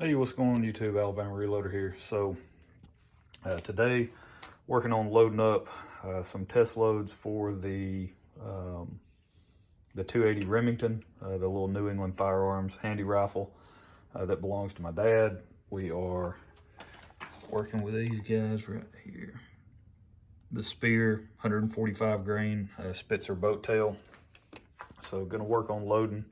Hey, what's going on YouTube? Alabama Reloader here. So today, working on loading up some test loads for the 280 Remington, the little New England Firearms Handi rifle that belongs to my dad. We are working with these guys right here. The Spear 145 grain Spitzer boat tail. So gonna work on loading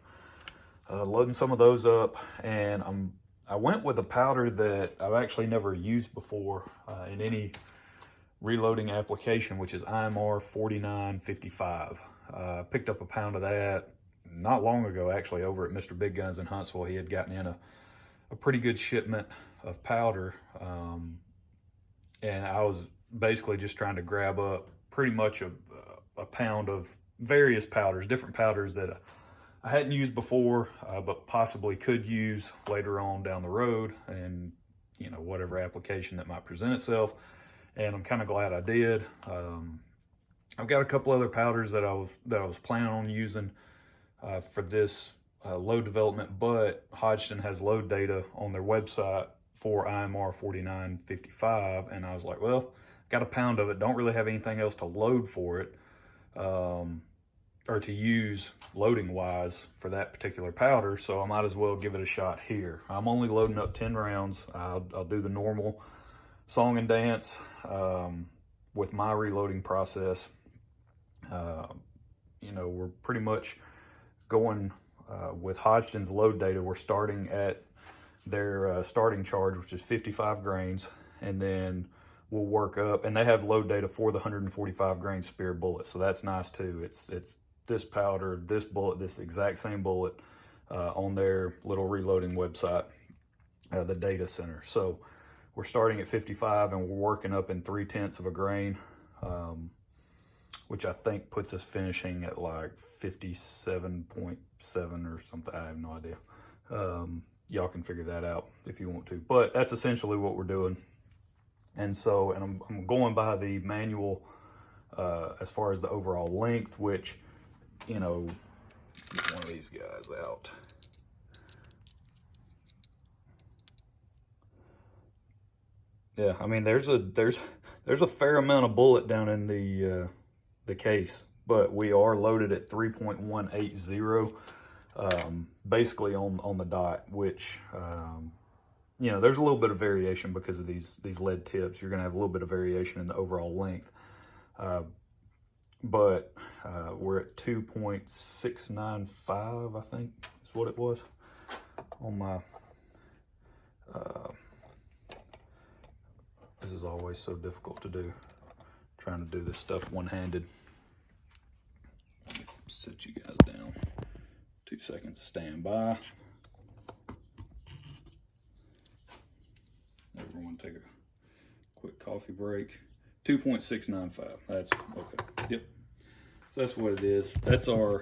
some of those up, and I went with a powder that I've actually never used before in any reloading application, which is IMR 4955. Picked up a pound of that not long ago, actually, over at Mr. Big Guns in Huntsville. He had gotten in a pretty good shipment of powder, and I was basically just trying to grab up pretty much a pound of various powders, different powders that I hadn't used before, but possibly could use later on down the road, and whatever application that might present itself. And I'm kind of glad I did. I've got a couple other powders that I was planning on using for this load development, but Hodgdon has load data on their website for IMR 4955, and I was like, well, got a pound of it, don't really have anything else to load for it. Or to use loading wise for that particular powder, so I might as well give it a shot here. I'm only loading up 10 rounds. I'll do the normal song and dance with my reloading process. We're pretty much going with Hodgdon's load data. We're starting at their starting charge, which is 55 grains, and then we'll work up, and they have load data for the 145 grain Spear bullet, so that's nice too. It's this powder, this bullet, this exact same bullet on their little reloading website, the data center. So we're starting at 55 and we're working up in 3/10 of a grain, which I think puts us finishing at like 57.7 or something. I have no idea. Y'all can figure that out if you want to, but that's essentially what we're doing. And so, I'm going by the manual as far as the overall length, which, get one of these guys out. Yeah, I mean, there's a fair amount of bullet down in the case, but we are loaded at 3.180, basically on the dot, which there's a little bit of variation because of these lead tips. You're gonna have a little bit of variation in the overall length. But we're at 2.695, I think is what it was on my, this is always so difficult to do, trying to do this stuff one-handed. Sit you guys down, 2 seconds, stand by. Everyone take a quick coffee break. 2.695, that's okay. Yep, so that's what it is. That's our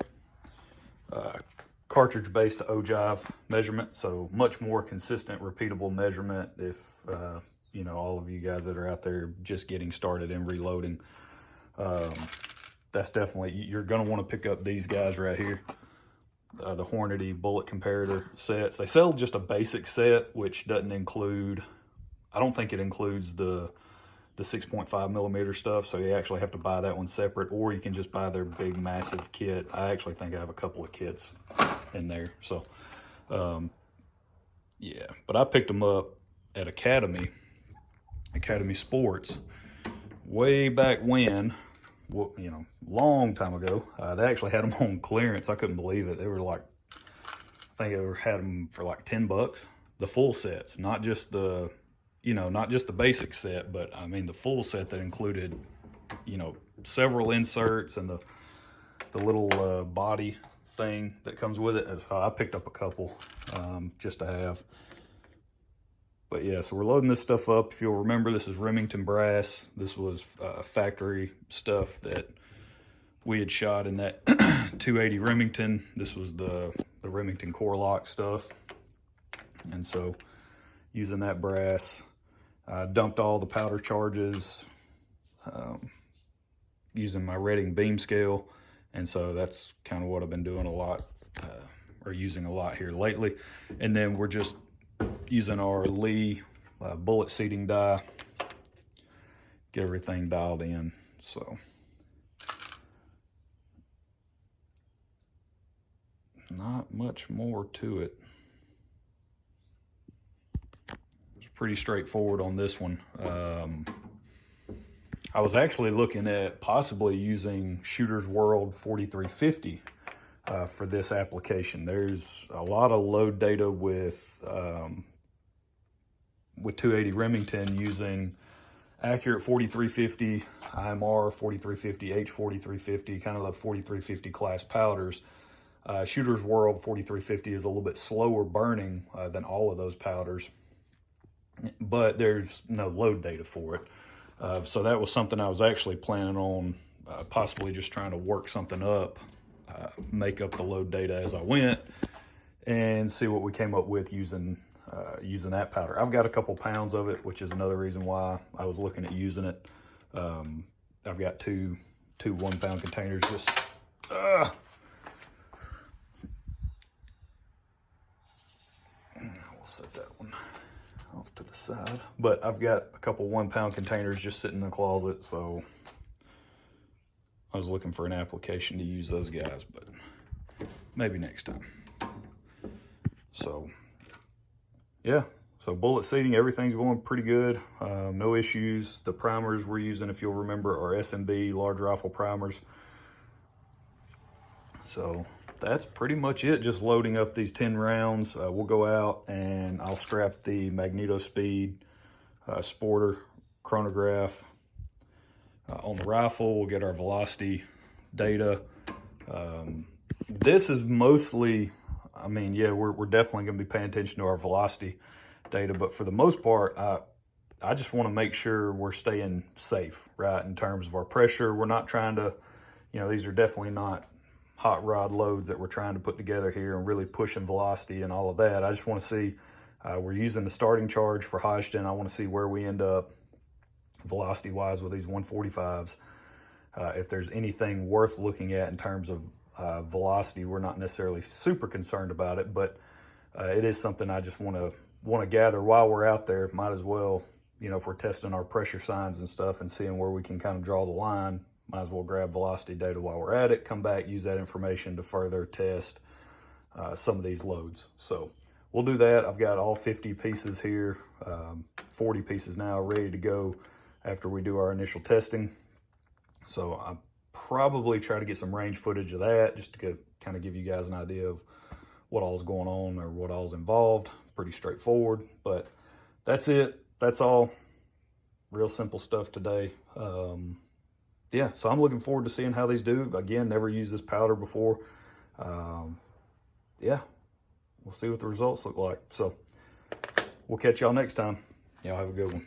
cartridge-based ogive measurement, so much more consistent, repeatable measurement if all of you guys that are out there just getting started in reloading. That's definitely, you're going to want to pick up these guys right here, the Hornady bullet comparator sets. They sell just a basic set, which doesn't include, I don't think it includes the 6.5 millimeter stuff, so you actually have to buy that one separate, or you can just buy their big massive kit. I actually think I have a couple of kits in there, so yeah. But I picked them up at Academy Sports way back when, long time ago. They actually had them on clearance. I couldn't believe it. They were like, I think they had them for like $10, the full sets, not just the not just the basic set, but I mean the full set that included, several inserts and the little body thing that comes with it. So I picked up a couple just to have. But yeah, so we're loading this stuff up. If you'll remember, this is Remington brass. This was factory stuff that we had shot in that 280 Remington. This was the Remington core lock stuff. And so using that brass, I dumped all the powder charges using my Redding beam scale, and so that's kind of what I've been doing a lot, or using a lot here lately. And then we're just using our Lee bullet seating die, get everything dialed in. So not much more to it. It's pretty straightforward on this one. I was actually looking at possibly using Shooter's World 4350 for this application. There's a lot of load data with 280 Remington using accurate 4350, IMR 4350, H4350, kind of the 4350 class powders. Shooter's World 4350 is a little bit slower burning than all of those powders, but there's no load data for it. So that was something I was actually planning on possibly just trying to work something up, make up the load data as I went, and see what we came up with using that powder. I've got a couple pounds of it, which is another reason why I was looking at using it. I've got two 1 pound containers. Just we'll set that one off to the side. But I've got a couple 1 pound containers just sitting in the closet, so I was looking for an application to use those guys, but maybe next time. So yeah, so bullet seating, everything's going pretty good. No issues. The primers we're using, if you'll remember, are SMB large rifle primers. So that's pretty much it, just loading up these 10 rounds. We'll go out and I'll strap the Magneto Speed Sporter chronograph on the rifle. We'll get our velocity data. This is mostly, I mean, yeah, we're definitely going to be paying attention to our velocity data, but for the most part, I just want to make sure we're staying safe, right, in terms of our pressure. We're not trying to, you know, these are definitely not hot rod loads that we're trying to put together here and really pushing velocity and all of that. I just want to see, we're using the starting charge for Hodgdon. I want to see where we end up velocity wise with these 145s. If there's anything worth looking at in terms of velocity, we're not necessarily super concerned about it, but it is something I just want to gather while we're out there. Might as well, you know, if we're testing our pressure signs and stuff and seeing where we can kind of draw the line, might as well grab velocity data while we're at it, come back, use that information to further test some of these loads. So we'll do that. I've got all 50 pieces here, 40 pieces now ready to go after we do our initial testing. So I'll probably try to get some range footage of that just to kind of give you guys an idea of what all's going on or what all's involved. Pretty straightforward, but that's it. That's all. Real simple stuff today. Yeah, so I'm looking forward to seeing how these do. Again, never used this powder before. Yeah, we'll see what the results look like. So we'll catch y'all next time. Y'all have a good one.